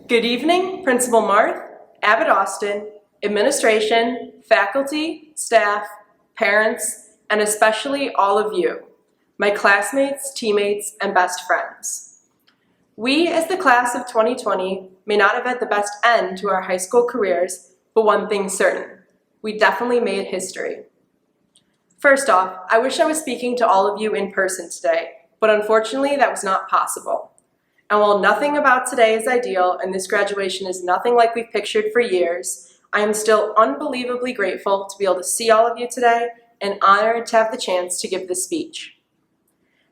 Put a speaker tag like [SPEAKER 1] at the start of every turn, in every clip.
[SPEAKER 1] Good evening, Principal Marth, Abbott Austin, administration, faculty, staff, parents, and especially all of you, my classmates, teammates, and best friends. We, as the class of 2020, may not have had the best end to our high school careers, but one thing's certain, we definitely made history. First off, I wish I was speaking to all of you in person today, but unfortunately that was not possible. And while nothing about today is ideal and this graduation is nothing like we've pictured for years, I am still unbelievably grateful to be able to see all of you today and honored to have the chance to give this speech.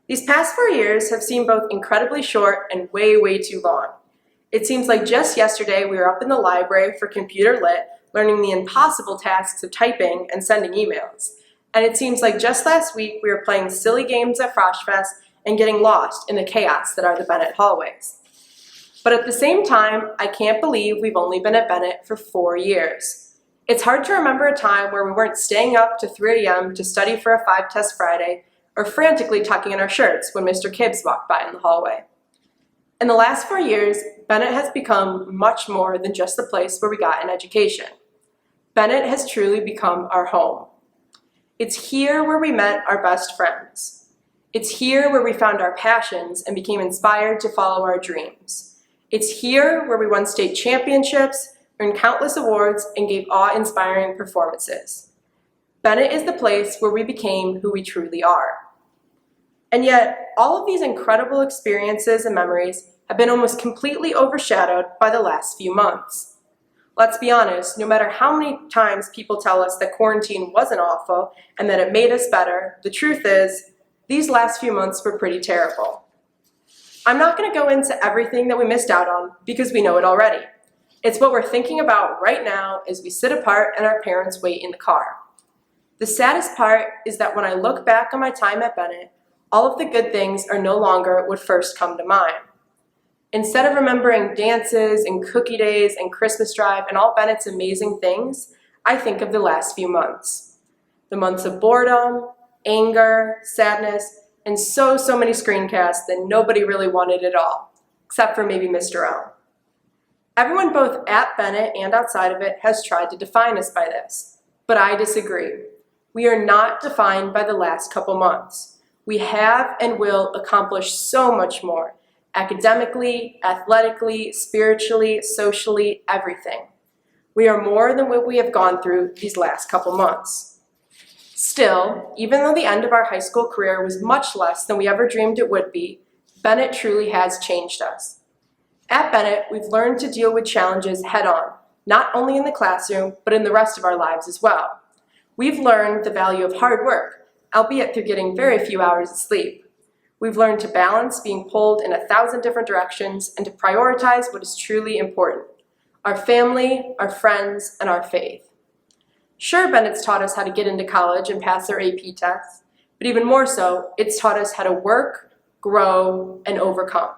[SPEAKER 1] These past 4 years have seemed both incredibly short and way too long. It seems like just yesterday we were up in the library for Computer Lit learning the impossible tasks of typing and sending emails. And it seems like just last week we were playing silly games at Frosh Fest and getting lost in the chaos that are the Bennett hallways. But at the same time, I can't believe we've only been at Bennett for 4 years. It's hard to remember a time where we weren't staying up to 3 a.m. to study for a 5-test Friday or frantically tucking in our shirts when Mr. Kibbs walked by in the hallway. In the last 4 years, Bennett has become much more than just the place where we got an education. Bennett has truly become our home. It's here where we met our best friends. It's here where we found our passions and became inspired to follow our dreams. It's here where we won state championships, earned countless awards, and gave awe-inspiring performances. Bennett is the place where we became who we truly are. And yet, all of these incredible experiences and memories have been almost completely overshadowed by the last few months. Let's be honest, no matter how many times people tell us that quarantine wasn't awful and that it made us better, the truth is, these last few months were pretty terrible. I'm not going to go into everything that we missed out on because we know it already. It's what we're thinking about right now as we sit apart and our parents wait in the car. The saddest part is that when I look back on my time at Bennett, all of the good things are no longer what first come to mind. Instead of remembering dances and cookie days and Christmas drive and all Bennett's amazing things, I think of the last few months. The months of boredom, anger, sadness, and so many screencasts that nobody really wanted at all, except for maybe Mr. L. Everyone both at Bennett and outside of it has tried to define us by this, but I disagree. We are not defined by the last couple months. We have and will accomplish so much more, academically, athletically, spiritually, socially, everything. We are more than what we have gone through these last couple months. Still, even though the end of our high school career was much less than we ever dreamed it would be, Bennett truly has changed us. At Bennett, we've learned to deal with challenges head-on, not only in the classroom, but in the rest of our lives as well. We've learned the value of hard work, albeit through getting very few hours of sleep. We've learned to balance being pulled in 1,000 different directions and to prioritize what is truly important: our family, our friends, and our faith. Sure, Bennett's taught us how to get into college and pass our AP tests, but even more so, it's taught us how to work, grow, and overcome.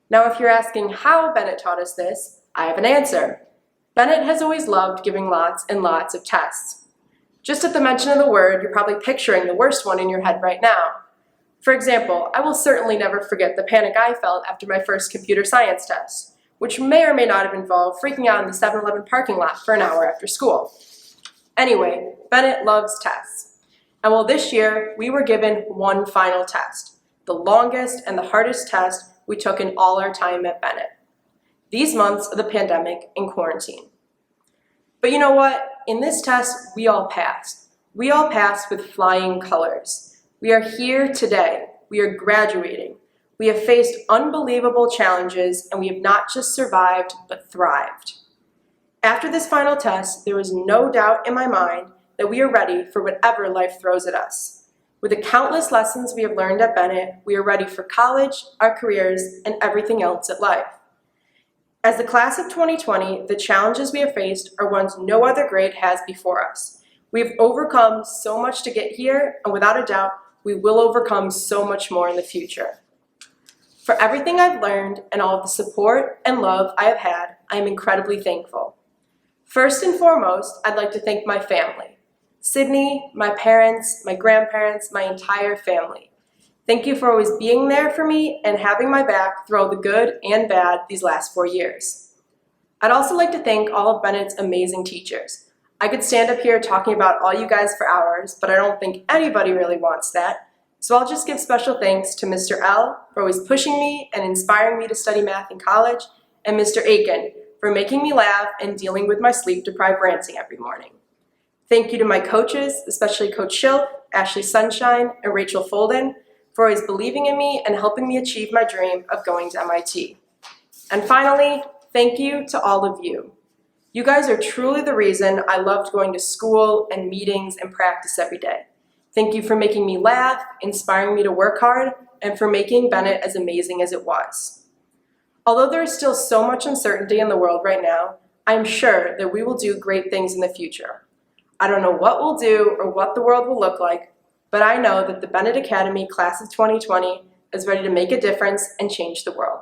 [SPEAKER 1] Now, if you're asking how Bennett taught us this, I have an answer. Bennett has always loved giving lots and lots of tests. Just at the mention of the word, you're probably picturing the worst one in your head right now. For example, I will certainly never forget the panic I felt after my first computer science test, which may or may not have involved freaking out in the 7-Eleven parking lot for an hour after school. Anyway, Bennett loves tests. And well, this year, we were given one final test, the longest and the hardest test we took in all our time at Bennett. These months of the pandemic and quarantine. But you know what? In this test, we all passed. We all passed with flying colors. We are here today. We are graduating. We have faced unbelievable challenges, and we have not just survived, but thrived. After this final test, there was no doubt in my mind that we are ready for whatever life throws at us. With the countless lessons we have learned at Bennett, we are ready for college, our careers, and everything else at life. As the class of 2020, the challenges we have faced are ones no other grade has before us. We have overcome so much to get here, and without a doubt, we will overcome so much more in the future. For everything I've learned and all of the support and love I have had, I am incredibly thankful. First and foremost, I'd like to thank my family. Sydney, my parents, my grandparents, my entire family. Thank you for always being there for me and having my back through all the good and bad these last 4 years. I'd also like to thank all of Bennett's amazing teachers. I could stand up here talking about all you guys for hours, but I don't think anybody really wants that. So I'll just give special thanks to Mr. L for always pushing me and inspiring me to study math in college, and Mr. Aiken for making me laugh and dealing with my sleep-deprived ranting every morning. Thank you to my coaches, especially Coach Schilf, Ashley Sunshine, and Rachel Folden, for always believing in me and helping me achieve my dream of going to MIT. And finally, thank you to all of you. You guys are truly the reason I loved going to school and meetings and practice every day. Thank you for making me laugh, inspiring me to work hard, and for making Bennett as amazing as it was. Although there is still so much uncertainty in the world right now, I am sure that we will do great things in the future. I don't know what we'll do or what the world will look like, but I know that the Bennett Academy Class of 2020 is ready to make a difference and change the world.